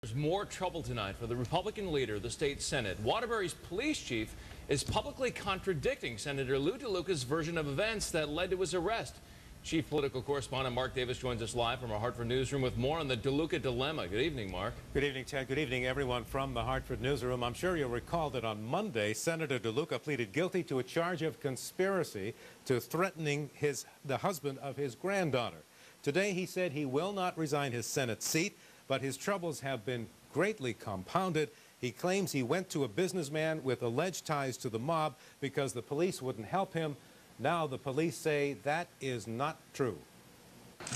There's more trouble tonight for the Republican leader of the state Senate. Waterbury's police chief is publicly contradicting Senator Louis DeLuca's version of events that led to his arrest. Chief political correspondent Mark Davis joins us live from our Hartford newsroom with more on the DeLuca dilemma. Good evening, Mark. Good evening, Ted. Good evening, everyone from the Hartford newsroom. I'm sure you'll recall that on Monday, Senator DeLuca pleaded guilty to a charge of conspiracy to threatening the husband of his granddaughter. Today, he said he will not resign his Senate seat, but his troubles have been greatly compounded. He claims he went to a businessman with alleged ties to the mob because the police wouldn't help him. Now the police say that is not true.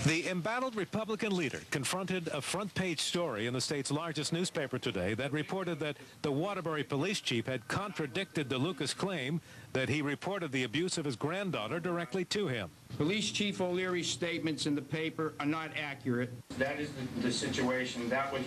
The embattled Republican leader confronted a front-page story in the state's largest newspaper today that reported that the Waterbury police chief had contradicted DeLuca's claim that he reported the abuse of his granddaughter directly to him. Police Chief O'Leary's statements in the paper are not accurate. That is the situation. That was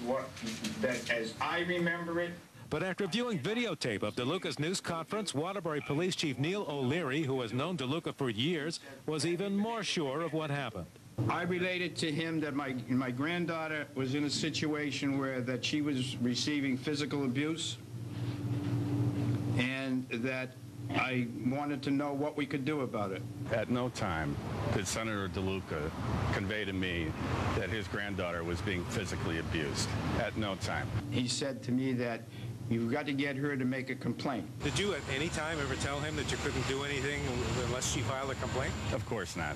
that as I remember it. But after viewing videotape of DeLuca's news conference, Waterbury Police Chief Neil O'Leary, who has known DeLuca for years, was even more sure of what happened. I related to him that my granddaughter was in a situation where that she was receiving physical abuse, and that I wanted to know what we could do about it. At no time did Senator DeLuca convey to me that his granddaughter was being physically abused. At no time. He said to me that you've got to get her to make a complaint. Did you at any time ever tell him that you couldn't do anything unless she filed a complaint? Of course not.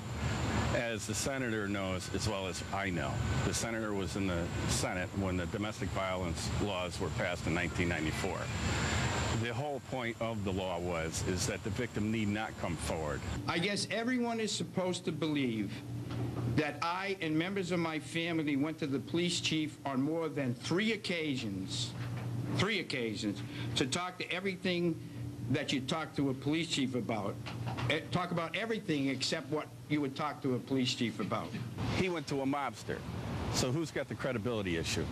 As the senator knows, as well as I know, the senator was in the Senate when the domestic violence laws were passed in 1994. The whole point of the law is that the victim need not come forward. I guess everyone is supposed to believe that I and members of my family went to the police chief on more than three occasions, to talk to everything that you talk to a police chief about. Talk about everything except what you would talk to a police chief about. He went to a mobster. So who's got the credibility issue?